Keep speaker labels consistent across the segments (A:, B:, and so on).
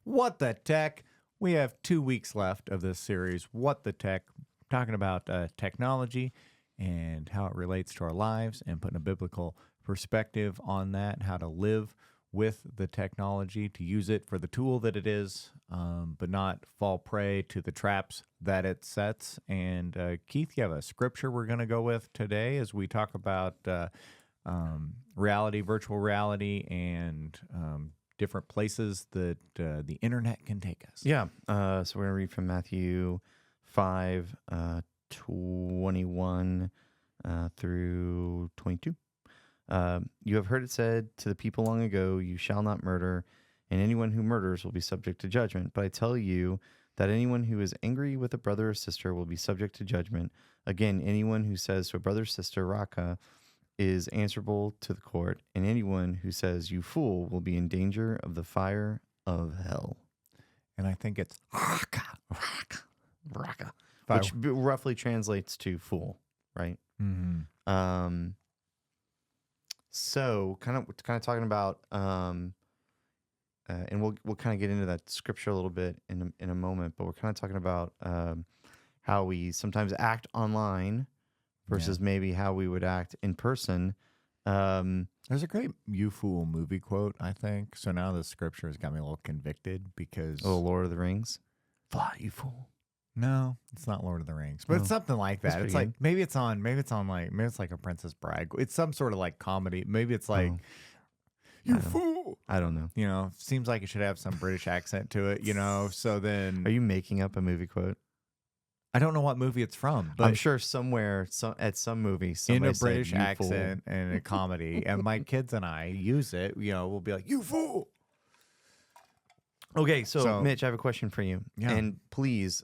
A: What the Tech? We have 2 weeks left of this series, What the Tech, talking about technology and how it relates to our lives and putting a biblical perspective on that, how to live with the technology, to use it for the tool that it is, but not fall prey to the traps that it sets. And Keith, you have a scripture we're going to go with today as we talk about reality, virtual reality, and different places that the internet can take us.
B: Yeah. So we're going to read from Matthew 5, 21 through 22. You have heard it said to the people long ago, you shall not murder, and anyone who murders will be subject to judgment. But I tell you that anyone who is angry with a brother or sister will be subject to judgment. Again, anyone who says to a brother or sister, Raka, is answerable to the court, and anyone who says, you fool, will be in danger of the fire of hell.
A: And I think it's
B: Raka, which roughly translates to fool, right?
A: Mm-hmm.
B: So kind of talking about, and we'll kind of get into that scripture a little bit in a moment, but we're kind of talking about how we sometimes act online versus maybe how we would act in person.
A: There's a great "You Fool" movie quote, I think. So now the scripture has got me a little convicted because
B: Lord of the Rings.
A: Fly, you fool. No, it's not Lord of the Rings, but it's something like that. It's like maybe it's like a Princess Bride. It's some sort of like comedy. Maybe it's like you fool.
B: I don't know.
A: You know, seems like it should have some British accent to it. You know, so then
B: are you making up a movie quote?
A: I don't know what movie it's from, but
B: I'm sure somewhere at some movie
A: in a British accent and a comedy, and my kids and I use it. You know, we'll be like, "You fool."
B: Okay, so Mitch, I have a question for you,
A: Yeah.
B: and please,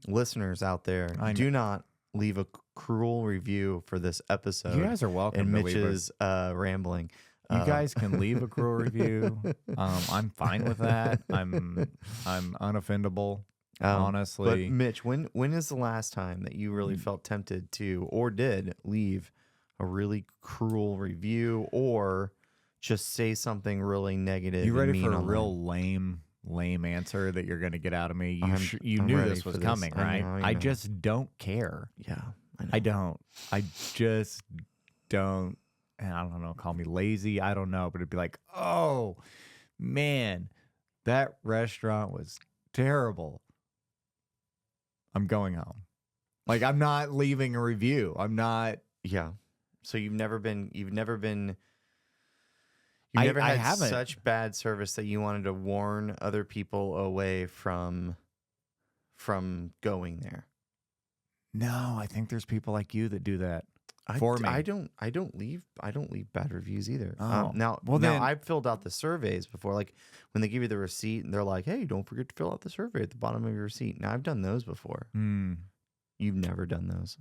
B: listeners out there, do not leave a cruel review for this episode.
A: You guys are welcome.
B: And Mitch's rambling.
A: You guys can leave a cruel review. I'm fine with that. I'm unoffendable. Honestly,
B: but Mitch, when is the last time that you really felt tempted to, or did, leave a really cruel review, or just say something really negative?
A: You ready for a real lame answer that you're going to get out of me? You knew this was coming, right?
B: I know.
A: I just don't care.
B: Yeah,
A: I don't. I just don't. And I don't know. Call me lazy. I don't know, but it'd be like, oh man, that restaurant was terrible. I'm going home. Like, I'm not leaving a review. I'm not.
B: Yeah. So you've never had such bad service that you wanted to warn other people away from going there.
A: No, I think there's people like you that do that
B: for me. I don't leave bad reviews either.
A: Oh.
B: Now I've filled out the surveys before, like when they give you the receipt and they're like, hey, don't forget to fill out the survey at the bottom of your receipt. Now I've done those before. You've never done those.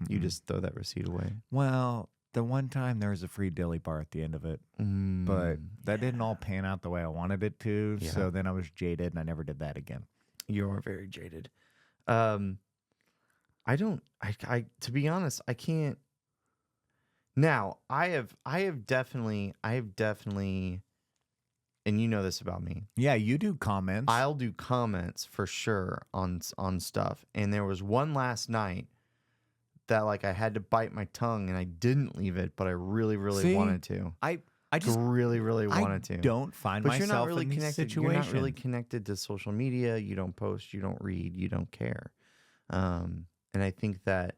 B: You just throw that receipt away.
A: Well, the one time there was a free dilly bar at the end of it, but that didn't all pan out the way I wanted it to. Yeah. So then I was jaded and I never did that again.
B: You are very jaded. To be honest, I can't. Now, I have definitely, and you know this about me.
A: Yeah, you do comments.
B: I'll do comments for sure on stuff. And there was one last night that like I had to bite my tongue and I didn't leave it, but I really, really wanted to.
A: I just really,
B: really wanted to.
A: Don't find myself
B: you're not really
A: in these
B: connected.
A: situations.
B: You're not really connected to social media. You don't post. You don't read. You don't care. And I think that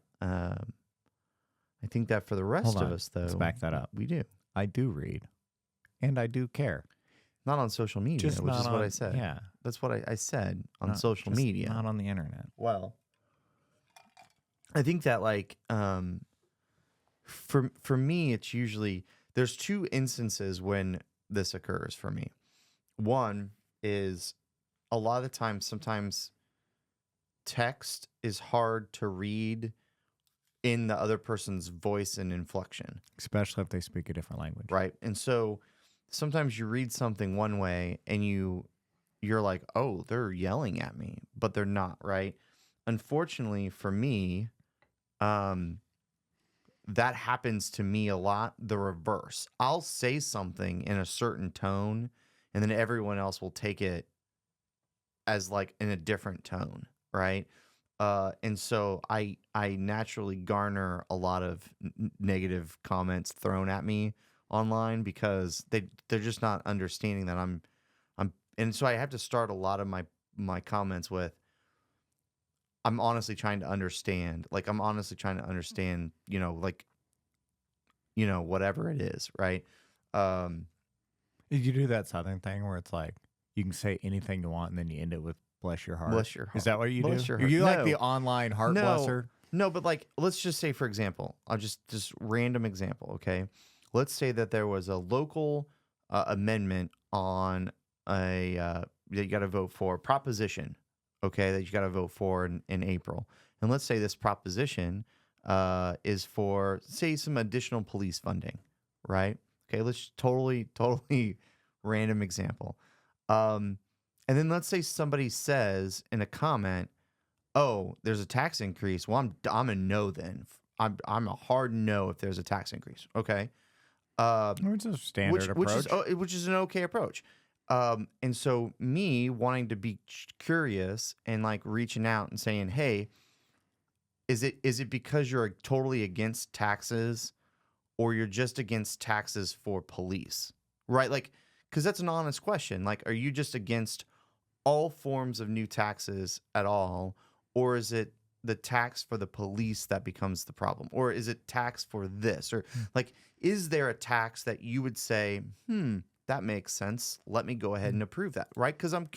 B: for the rest of us, though,
A: let's back that up.
B: We do.
A: I do read, and I do care.
B: Not on social media, which is what I said.
A: Yeah,
B: that's what I said on social media,
A: not on the internet.
B: Well, I think that like for me, it's usually there's two instances when this occurs for me. One is a lot of the time, sometimes text is hard to read in the other person's voice and inflection,
A: especially if they speak a different language,
B: right? And so sometimes you read something one way and you're like, oh, they're yelling at me, but they're not, right? Unfortunately for me, that happens to me a lot, the reverse. I'll say something in a certain tone and then everyone else will take it as like in a different tone, right? And so I naturally garner a lot of negative comments thrown at me online because they're just not understanding that I'm and so I have to start a lot of my comments with I'm honestly trying to understand. Like I'm honestly trying to understand, like whatever it is, right? Um
A: Did you do that Southern thing where it's like you can say anything you want and then you end it with bless your heart?
B: Bless your
A: Is
B: heart.
A: that what you
B: Bless
A: do?
B: your
A: Are
B: heart.
A: you like the
B: No.
A: online heart
B: No.
A: blesser?
B: No, but like let's just say for example, I'll just random example, okay? Let's say that there was a local amendment on that you got to vote for proposition, okay, that you got to vote for in April. And let's say this proposition is for say some additional police funding, right? Okay, let's totally random example. And then let's say somebody says in a comment, "Oh, there's a tax increase." Well, I'm a no then. I'm a hard no if there's a tax increase. Okay.
A: It's a standard approach.
B: Which is an okay approach. And so me wanting to be curious and like reaching out and saying, "Hey, is it because you're totally against taxes or you're just against taxes for police?" Right? Like cuz that's an honest question. Like are you just against all forms of new taxes at all, or is it the tax for the police that becomes the problem, or is it tax for this, or like is there a tax that you would say, that makes sense, let me go ahead and approve that, right? Because I'm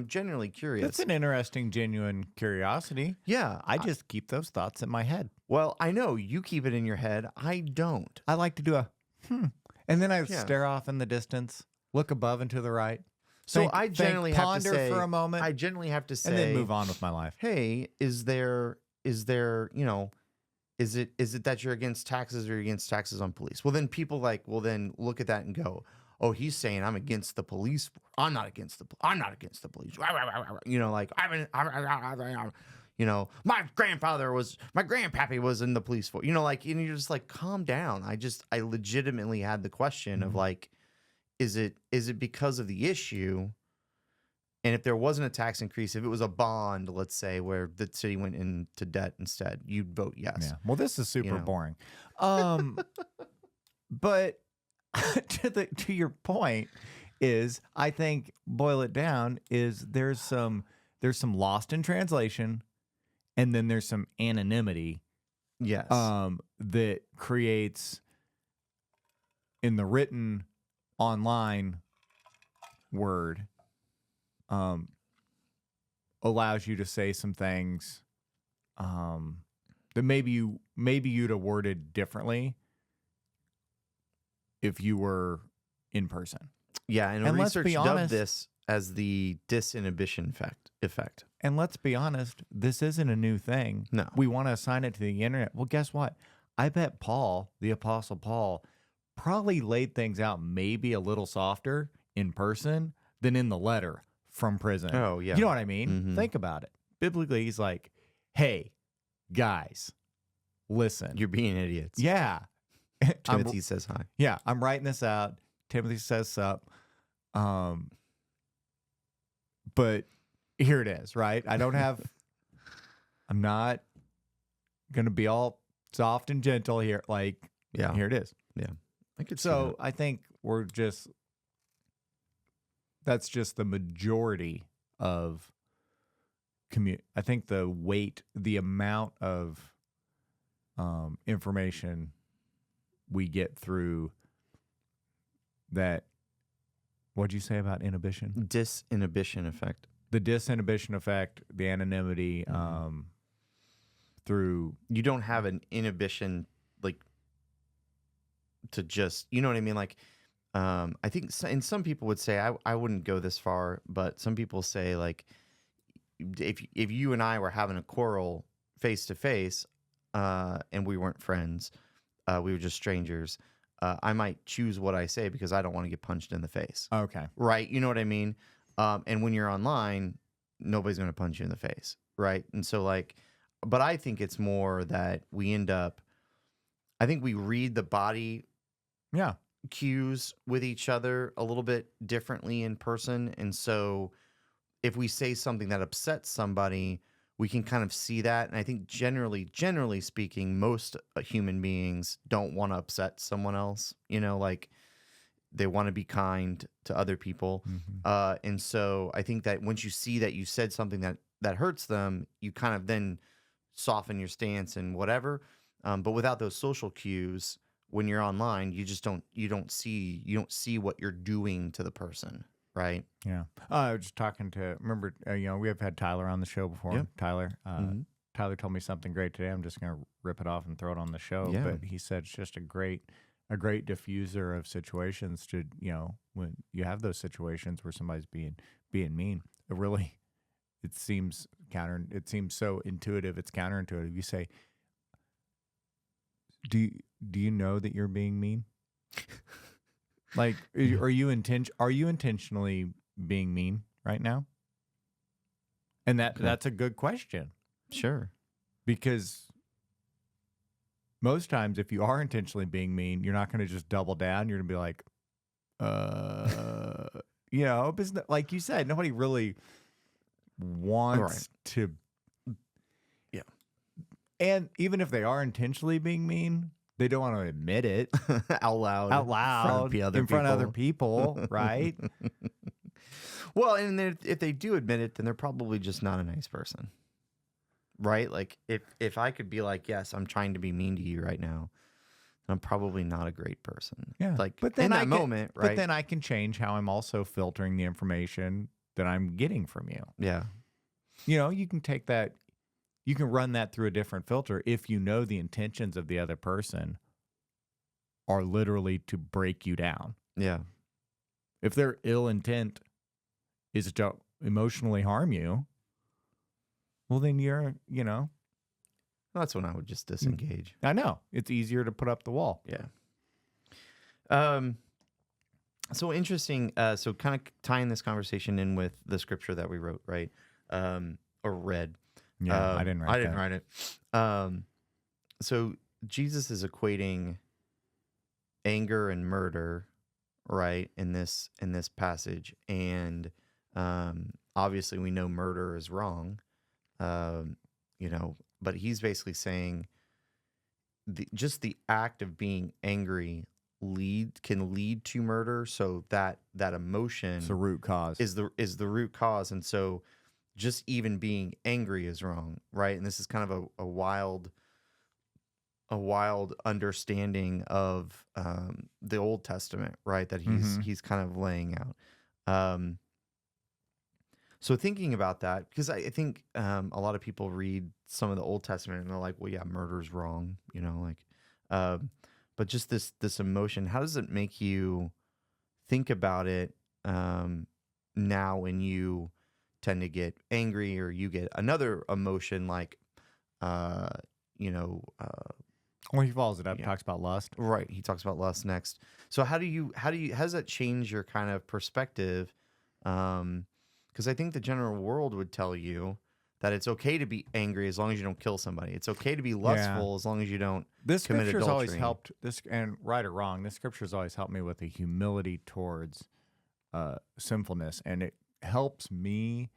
B: genuinely curious.
A: That's an interesting, genuine curiosity.
B: Yeah,
A: I just keep those thoughts in my head.
B: well, I know you keep it in your head, I don't.
A: I like to do a and then I stare off in the distance, look above and to the right.
B: So I generally have to
A: ponder
B: say,
A: for a moment.
B: I generally have to say,
A: and then move on with my life.
B: Hey, is there, is it that you're against taxes or you're against taxes on police? Well, then people will then look at that and go, oh, he's saying I'm against the police. I'm not against the police. Like my grandpappy was in the police force. Like, and you're just like, calm down. I legitimately had the question of like, is it because of the issue? And if there wasn't a tax increase, if it was a bond, let's say, where the city went into debt instead, you'd vote yes.
A: Yeah. Well, this is super boring. But to your point is, I think boil it down is there's some lost in translation, and then there's some anonymity.
B: Yes.
A: That creates in the written online word allows you to say some things that maybe you'd have worded differently if you were in person.
B: Yeah, and
A: let's
B: research
A: be
B: dubbed
A: honest,
B: this as the disinhibition effect.
A: And let's be honest, this isn't a new thing.
B: No.
A: We want to assign it to the internet. Well, guess what? I bet Paul, the Apostle Paul, probably laid things out maybe a little softer in person than in the letter from prison.
B: Oh, yeah.
A: You know what I mean?
B: Mm-hmm.
A: Think about it. Biblically, he's like, hey, guys, listen.
B: You're being idiots.
A: Yeah.
B: Timothy says hi.
A: Yeah, I'm writing this out. Timothy says sup. But here it is, right? I'm not going to be all soft and gentle here. Like, here it is.
B: Yeah. I could see
A: So
B: that.
A: I think that's just the majority of I think the amount of information we get through that. What'd you say about inhibition?
B: Disinhibition effect.
A: The disinhibition effect, the anonymity, through.
B: You don't have an inhibition, like, to just, you know what I mean? Like, I think, and some people would say, I wouldn't go this far, but some people say, like, if you and I were having a quarrel face to face, and we weren't friends, we were just strangers, I might choose what I say because I don't want to get punched in the face.
A: Okay.
B: Right? You know what I mean? And when you're online, nobody's going to punch you in the face. Right? And so, like, but I think it's more that I think we read the body cues with each other a little bit differently in person. And so if we say something that upsets somebody, we can kind of see that. And I think generally speaking, most human beings don't want to upset someone else. Like they want to be kind to other people. And so I think that once you see that you said something that hurts them, you kind of then soften your stance and whatever. But without those social cues, when you're online, you don't see what you're doing to the person. Right.
A: Yeah. I was just talking to, remember, we have had Tyler on the show before.
B: Yep.
A: Tyler. Tyler told me something great today. I'm just going to rip it off and throw it on the show.
B: Yeah.
A: But he said it's just a great diffuser of situations to, when you have those situations where somebody's being mean, it seems so intuitive. It's counterintuitive. You say, do you know that you're being mean? Like, are you intentionally being mean right now? And that's a good question.
B: Sure.
A: Because most times if you are intentionally being mean, you're not going to just double down. You're going to be like, because like you said, nobody really wants to.
B: Yeah.
A: And even if they are intentionally being mean, they don't want to admit it
B: out loud
A: in front of other people, right?
B: Well, and if they do admit it, then they're probably just not a nice person, right? Like if I could be like, yes, I'm trying to be mean to you right now, I'm probably not a great person.
A: Yeah,
B: like
A: but then
B: in that moment, right?
A: But then I can change how I'm also filtering the information that I'm getting from you.
B: Yeah,
A: you can take that. You can run that through a different filter if you know the intentions of the other person are literally to break you down.
B: Yeah.
A: If their ill intent is to emotionally harm you, well, then
B: that's when I would just disengage.
A: I know. It's easier to put up the wall.
B: Yeah. So interesting. So kind of tying this conversation in with the scripture that we wrote, right? Or read.
A: Yeah, I didn't write
B: it. So Jesus is equating anger and murder, right, in this passage, and obviously we know murder is wrong, but he's basically saying just the act of being angry can lead to murder. So that emotion,
A: it's the root cause,
B: is the root cause, and so just even being angry is wrong, right? And this is kind of a wild understanding of the Old Testament, right? That he's kind of laying out. So thinking about that, because I think a lot of people read some of the Old Testament and they're like, well, yeah, murder's wrong, but just this emotion, how does it make you think about it now when you tend to get angry or you get another emotion like,
A: well, he follows it up, talks about lust.
B: Right. He talks about lust next. So how does that change your kind of perspective? Because I think the general world would tell you that it's okay to be angry as long as you don't kill somebody. It's okay to be lustful as long as you don't
A: this
B: commit
A: scripture's
B: adultery.
A: Always helped this, and right or wrong, this scripture's always helped me with a humility towards sinfulness, and it helps me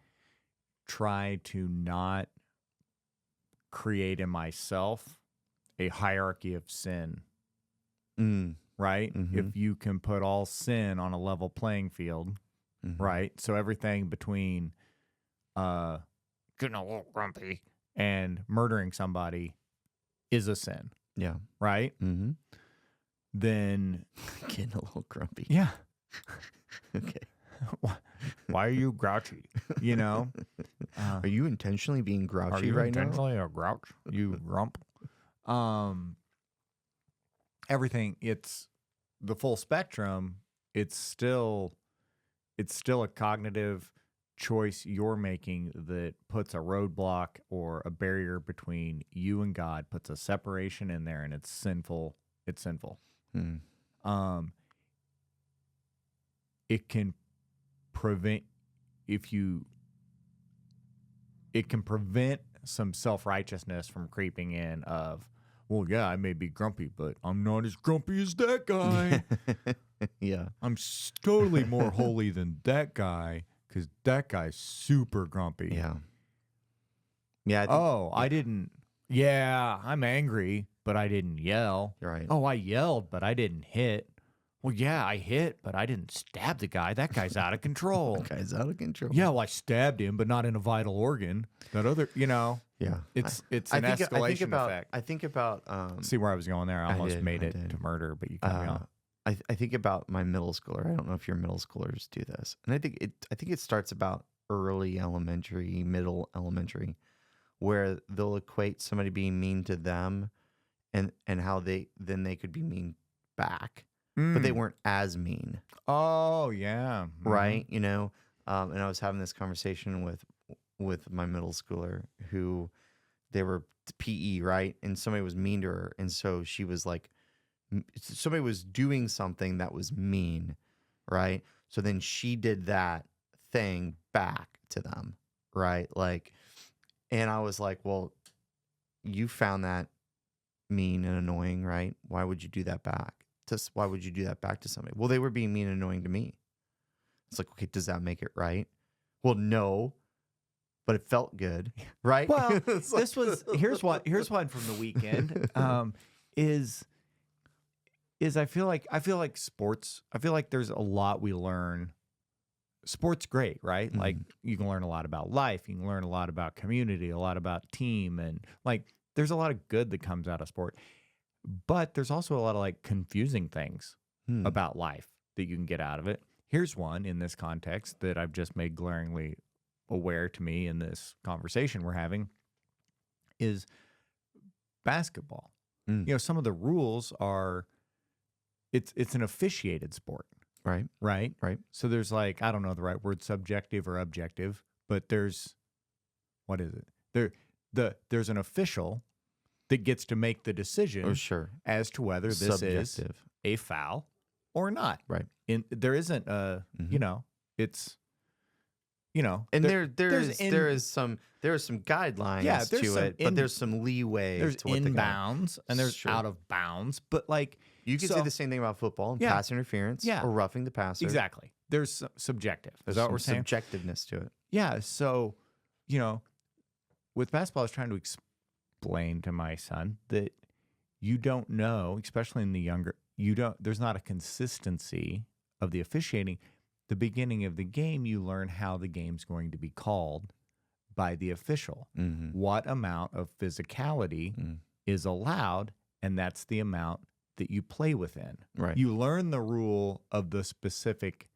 A: try to not create in myself a hierarchy of sin. Right?
B: Mm-hmm.
A: If you can put all sin on a level playing field, right? So everything between getting a little grumpy and murdering somebody is a sin.
B: Yeah.
A: Right?
B: Mm-hmm.
A: Then
B: getting a little grumpy.
A: Yeah.
B: Okay.
A: Why are you grouchy?
B: Are you intentionally being grouchy
A: are you
B: right
A: intentionally a grouch? You grump. Everything. It's the full spectrum. It's still a cognitive choice you're making that puts a roadblock or a barrier between you and God, puts a separation in there, and it's sinful. It's sinful. It can prevent some self-righteousness from creeping in of, well, yeah, I may be grumpy, but I'm not as grumpy as that guy.
B: Yeah.
A: I'm totally more holy than that guy. because that guy's super grumpy.
B: Yeah. Yeah.
A: I didn't. Yeah, I'm angry, but I didn't yell.
B: You're right.
A: Oh, I yelled, but I didn't hit. Well, yeah, I hit, but I didn't stab the guy. That guy's out of control.
B: That guy's out of control.
A: Yeah, well, I stabbed him, but not in a vital organ. That other,
B: Yeah.
A: it's an escalation effect.
B: I think about.
A: See where I was going there? I almost made it
B: did.
A: to murder, but you cut me off.
B: I think about my middle schooler. I don't know if your middle schoolers do this, and I think it starts about early elementary, middle elementary, where they'll equate somebody being mean to them, and how they could be mean back, but they weren't as mean.
A: Oh yeah,
B: Right. You know, and I was having this conversation with my middle schooler who they were PE, right, and somebody was mean to her, and so she was like. Somebody was doing something that was mean, right? So then she did that thing back to them, right? Like, and I was like, well, you found that mean and annoying, right? Why would you do that back? Why would you do that back to somebody? Well, they were being mean and annoying to me. It's like, okay, does that make it right? Well, no, but it felt good, right?
A: Well, here's one from the weekend. I feel like sports. I feel like there's a lot we learn. Sport's great, right?
B: Mm-hmm.
A: Like you can learn a lot about life. You can learn a lot about community, a lot about team, and like there's a lot of good that comes out of sport. But there's also a lot of like confusing things about life that you can get out of it. Here's one in this context that I've just made glaringly aware to me in this conversation we're having is basketball. You know, some of the rules are. It's an officiated sport. Right. So there's like, I don't know the right word, subjective or objective, but there's, what is it? There's an official that gets to make the decision as to whether this is a foul or not.
B: Right.
A: There isn't you know, it's, you know,
B: and there is some guidelines to it, but there's some leeway.
A: There's
B: to what
A: inbounds and there's out of bounds, but like
B: you can say the same thing about football and pass interference or roughing the passer.
A: Exactly. There's subjective.
B: There's
A: what we're saying?
B: Subjectiveness to it.
A: Yeah. So, you know, with basketball, I was trying to explain to my son that you don't know, especially in the younger, there's not a consistency of the officiating. The beginning of the game, you learn how the game's going to be called by the official. What amount of physicality is allowed, and that's the amount that you play within.
B: Right.
A: You learn the rule of the specific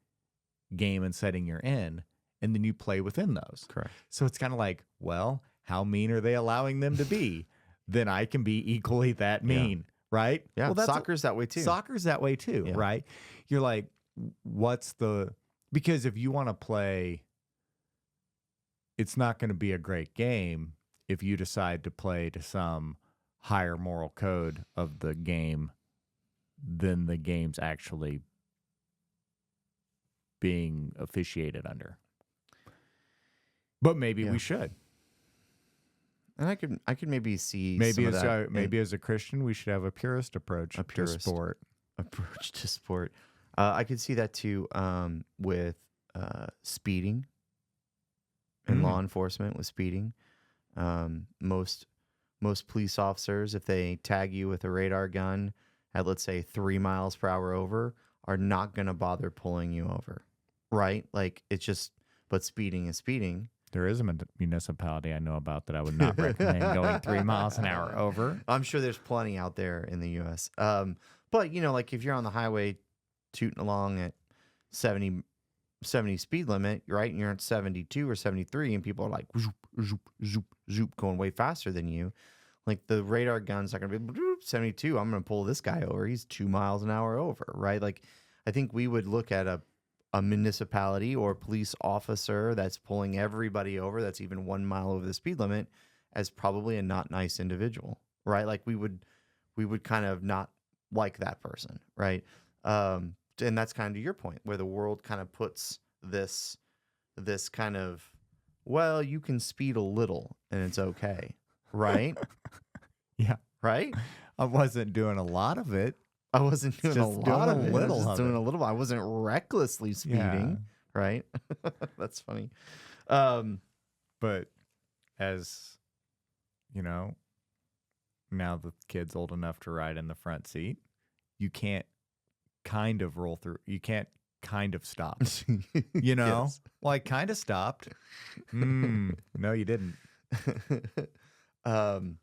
A: game and setting you're in, and then you play within those.
B: Correct.
A: So it's kind of like, well, how mean are they allowing them to be? Then I can be equally that mean, right?
B: Yeah,
A: well,
B: soccer's that way too.
A: Soccer's that way too, right? You're like, because if you want to play, it's not going to be a great game if you decide to play to some higher moral code of the game than the game's actually being officiated under. But maybe we should.
B: And I could maybe see
A: maybe as a Christian we should have a purist approach to sport.
B: I could see that too with speeding and law enforcement with speeding. Most police officers, if they tag you with a radar gun at, let's say, 3 miles per hour over, are not going to bother pulling you over, right? Like it's just, but speeding is speeding.
A: There is a municipality I know about that I would not recommend going 3 miles an hour over.
B: I'm sure there's plenty out there in the U.S. But, you know, like if you're on the highway tooting along at 70 speed limit, right, and you're at 72 or 73 and people are like zoop, zoop, zoop, zoop, going way faster than you, like the radar gun's not going to be 72. I'm going to pull this guy over. He's 2 miles an hour over, right? Like I think we would look at a municipality or police officer that's pulling everybody over, that's even 1 mile over the speed limit, as probably a not nice individual, right? Like we would kind of not like that person, right? And that's kind of your point, where the world kind of puts this kind of, well, you can speed a little and it's okay, right?
A: Yeah.
B: Right?
A: I wasn't doing a lot of it.
B: I wasn't doing a lot of it. I was just doing
A: it.
B: a little. I wasn't recklessly speeding, right? That's funny. Um,
A: But as you know, now the kid's old enough to ride in the front seat, you can't kind of roll through. You can't kind of stop. You know,
B: yes.
A: well, I kind of stopped. No, you didn't.
B: um,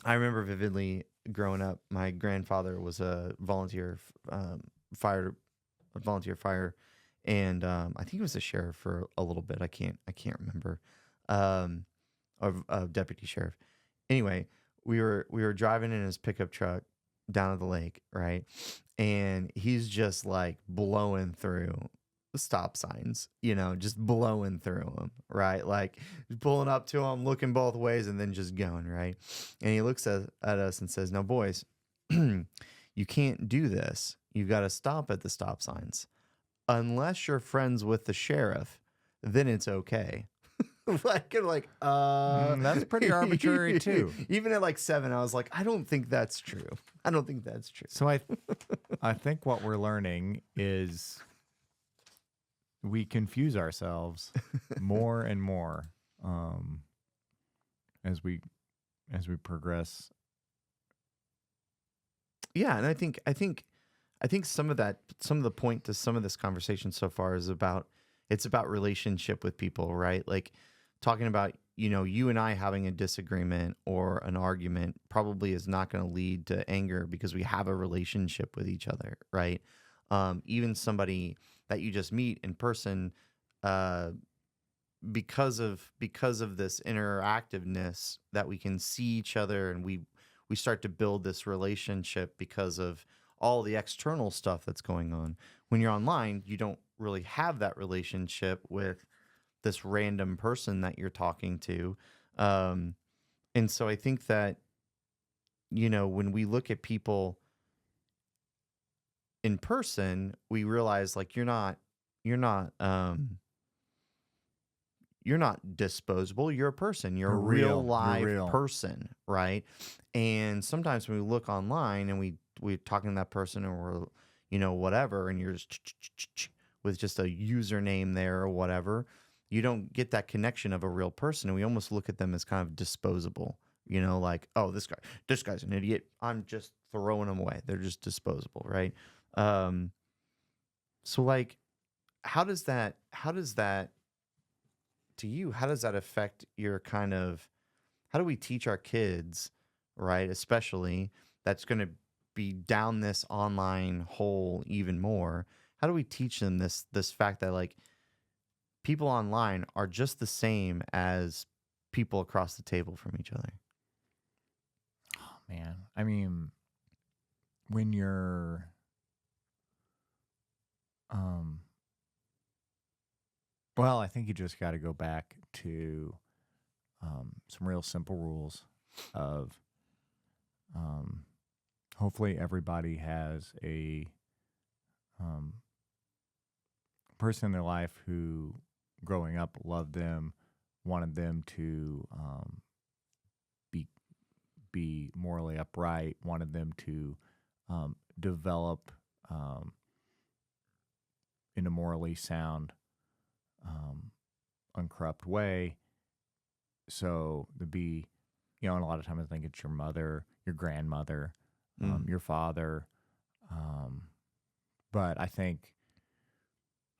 B: I remember vividly growing up. My grandfather was a volunteer fire, and I think he was a sheriff for a little bit. I can't remember, of deputy sheriff. Anyway, we were driving in his pickup truck down at the lake, right? And he's just like blowing through the stop signs, just blowing through them, right? Like pulling up to them, looking both ways, and then just going, right? And he looks at us and says, "Now, boys, you can't do this. You got to stop at the stop signs. Unless you're friends with the sheriff, then it's okay."
A: That's pretty arbitrary too.
B: Even at like 7, I was like, I don't think that's true.
A: So I think what we're learning is we confuse ourselves more and more as we progress.
B: Yeah, and I think some of the point to some of this conversation so far is about relationship with people, right? Like talking about, you and I having a disagreement or an argument probably is not going to lead to anger because we have a relationship with each other, right? Even somebody that you just meet in person, because of this interactiveness that we can see each other, and we start to build this relationship because of all the external stuff that's going on. When you're online, you don't really have that relationship with this random person that you're talking to. And so I think that, when we look at people in person, we realize like you're not disposable. You're a person. You're a real live
A: real.
B: person, right? And sometimes when we look online and we're talking to that person, or we're, whatever, and you're just with just a username there or whatever, you don't get that connection of a real person, and we almost look at them as kind of disposable. Like, oh, this guy's an idiot. I'm just throwing them away. They're just disposable, right? So like, how does that to you, how does that affect your kind of, how do we teach our kids, right? Especially that's going to be down this online hole even more. How do we teach them this fact that like people online are just the same as people across the table from each other?
A: Oh man, I mean, when you're well, I think you just got to go back to some real simple rules of hopefully everybody has a person in their life who growing up loved them, wanted them to be morally upright, wanted them to develop in a morally sound, uncorrupt way. So to be, and a lot of times I think it's your mother, your grandmother, your father. But I think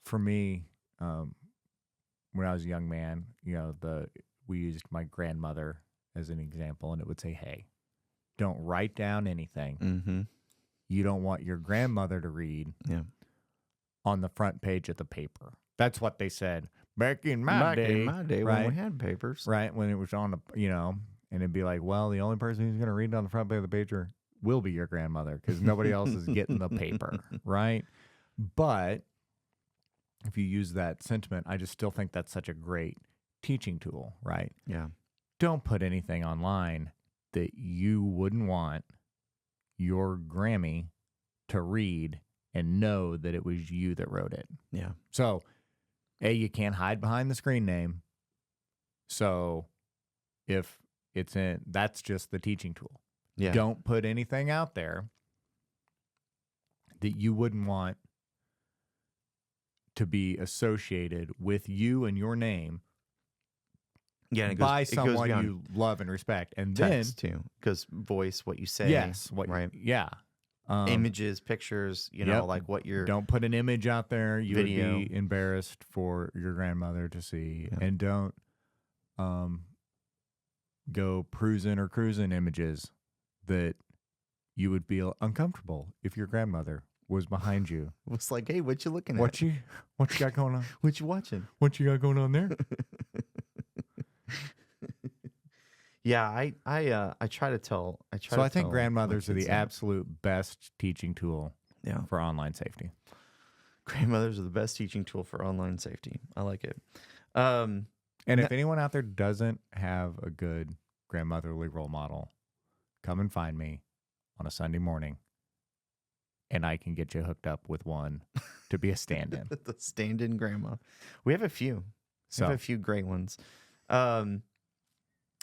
A: for me, when I was a young man, we used my grandmother as an example, and it would say, "Hey, don't write down anything.
B: Mm-hmm.
A: You don't want your grandmother to read on the front page of the paper." That's what they said back in my day,
B: right? When we had papers,
A: right? When it was on and it'd be like, well, the only person who's going to read it on the front page of the paper will be your grandmother because nobody else is getting the paper, right? But if you use that sentiment, I just still think that's such a great teaching tool, right?
B: Yeah.
A: Don't put anything online that you wouldn't want your Grammy to read and know that it was you that wrote it.
B: Yeah.
A: So, you can't hide behind the screen name. So, if it's that's just the teaching tool.
B: Yeah.
A: Don't put anything out there that you wouldn't want to be associated with you and your name
B: Yeah, and
A: by
B: it goes
A: someone
B: beyond
A: you love and respect. And
B: text too, because voice, what you say,
A: yes,
B: right?
A: Yeah.
B: Images, pictures,
A: Yep.
B: like what you're.
A: Don't put an image out there you
B: Video.
A: would be embarrassed for your grandmother to see.
B: Yeah.
A: And don't go cruising images that you would feel uncomfortable if your grandmother was behind you.
B: It's like, hey, what you looking at?
A: What you got going on?
B: What you watching?
A: What you got going on there?
B: Yeah, I try to tell.
A: I think
B: tell
A: grandmothers
B: my
A: are the
B: kids that.
A: absolute best teaching tool
B: Yeah,
A: for online safety.
B: grandmothers are the best teaching tool for online safety. I like it.
A: And if anyone out there doesn't have a good grandmotherly role model, come and find me on a Sunday morning, and I can get you hooked up with one to be a stand-in.
B: The stand-in grandma. We have a few. We have a few great ones.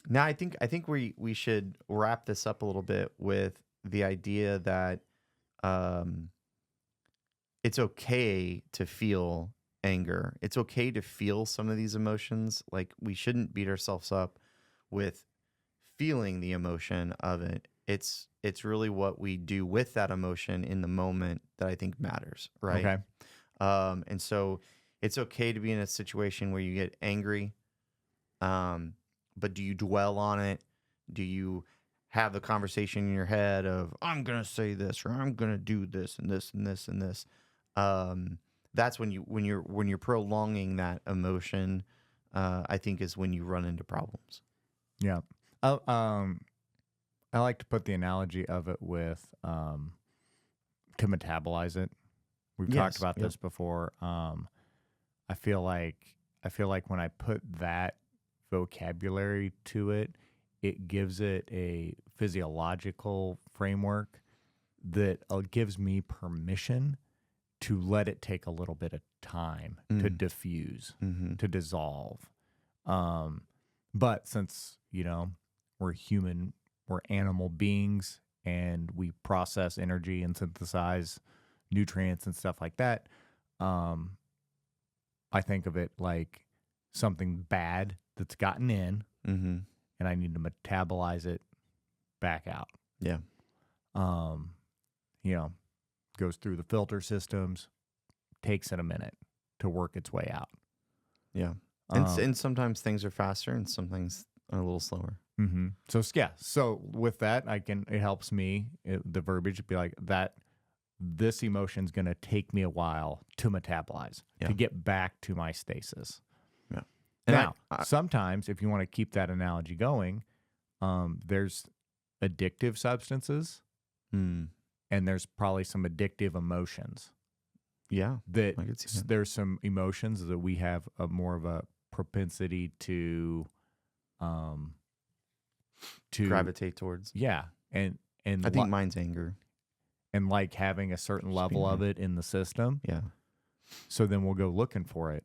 B: Now I think we should wrap this up a little bit with the idea that it's okay to feel anger. It's okay to feel some of these emotions. Like, we shouldn't beat ourselves up with feeling the emotion of it. It's really what we do with that emotion in the moment that I think matters, right?
A: Okay.
B: And so it's okay to be in a situation where you get angry, but do you dwell on it? Do you have the conversation in your head of, I'm gonna say this, or I'm gonna do this and this and this and this? That's when you're prolonging that emotion. I think is when you run into problems.
A: Yeah. I like to put the analogy of it with to metabolize it. We've talked about this before. I feel like when I put that vocabulary to it, it gives it a physiological framework that gives me permission to let it take a little bit of time to diffuse, to dissolve. But since, we're human, we're animal beings, and we process energy and synthesize nutrients and stuff like that, I think of it like something bad that's gotten in, and I need to metabolize it back out.
B: Yeah.
A: Goes through the filter systems, takes it a minute to work its way out.
B: Yeah. And sometimes things are faster and some things are a little slower.
A: Mm-hmm. So with that, it helps me, the verbiage be like that. This emotion's going to take me a while to metabolize, to get back to my stasis.
B: Yeah.
A: And now, sometimes if you want to keep that analogy going, there's addictive substances, and there's probably some addictive emotions.
B: Yeah.
A: That there's some emotions that we have more of a propensity to
B: gravitate towards.
A: Yeah. And
B: I think mine's anger.
A: And like having a certain level of it in the system.
B: Yeah.
A: So then we'll go looking for it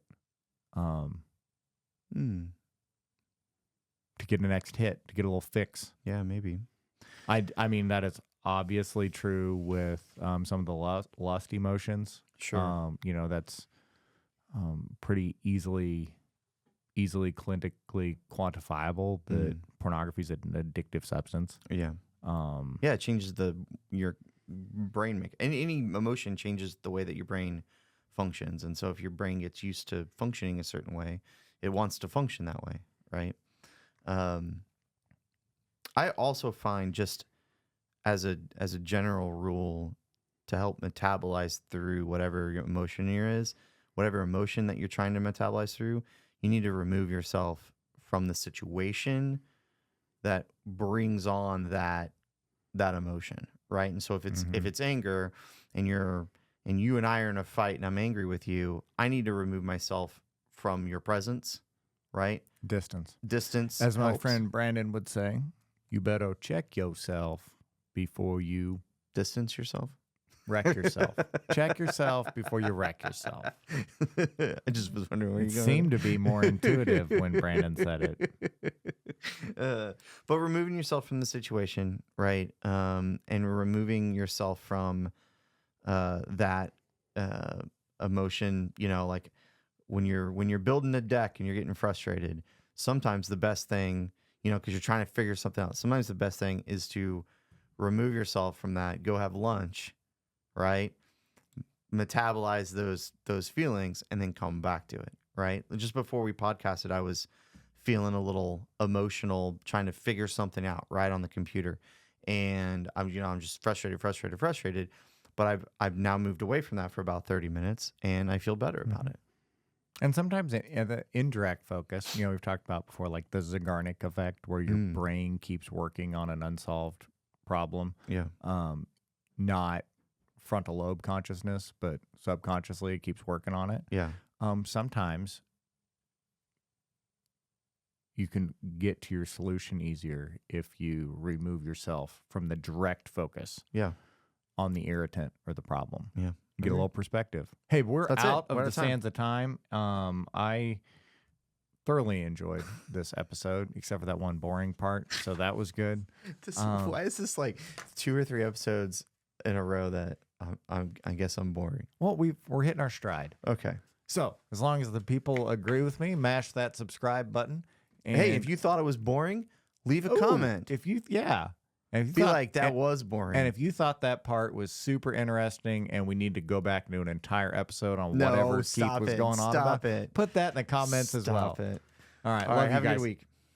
A: to get the next hit, to get a little fix.
B: Yeah, maybe.
A: I mean, that is obviously true with some of the lust emotions.
B: Sure.
A: That's pretty easily clinically quantifiable that pornography is an addictive substance.
B: Yeah. It changes your brain make. Any emotion changes the way that your brain functions. And so if your brain gets used to functioning a certain way, it wants to function that way, right? I also find, just as a general rule, to help metabolize through whatever your emotion is, whatever emotion that you're trying to metabolize through, you need to remove yourself from the situation that brings on that emotion, right? And so if it's anger, and you and I are in a fight and I'm angry with you, I need to remove myself from your presence, right?
A: Distance.
B: helps.
A: As my friend Brandon would say, you better check yourself before you
B: distance yourself.
A: Wreck yourself. Check yourself before you wreck yourself.
B: I just was wondering where you're going.
A: It seemed to be more intuitive when Brandon said
B: it. But removing yourself from the situation, right? And removing yourself from that emotion, like when you're building a deck and you're getting frustrated, sometimes the best thing, because you're trying to figure something out, sometimes the best thing is to remove yourself from that, go have lunch, right? Metabolize those feelings and then come back to it, right? Just before we podcasted, I was feeling a little emotional, trying to figure something out right on the computer. And I'm just frustrated. But I've now moved away from that for about 30 minutes and I feel better about it.
A: And sometimes the indirect focus, we've talked about before, like the Zeigarnik effect, where your brain keeps working on an unsolved problem.
B: Yeah.
A: Not frontal lobe consciousness, but subconsciously it keeps working on it.
B: Yeah.
A: Sometimes you can get to your solution easier if you remove yourself from the direct focus on the irritant or the problem.
B: Yeah.
A: You get a little perspective. Hey, we're out of the
B: time.
A: sands of time. I thoroughly enjoyed this episode, except for that one boring part. So that was good.
B: Why is this like 2 or 3 episodes in a row that I guess I'm boring?
A: Well, we're hitting our stride.
B: Okay.
A: So as long as the people agree with me, mash that subscribe button. And
B: hey, if you thought it was boring, leave a comment.
A: If you, And if
B: you like that was boring.
A: And if you thought that part was super interesting and we need to go back and do an entire episode on whatever Keith was going on about, put that in the comments as well.
B: Stop it.
A: All right.
B: All right.
A: Have a good week.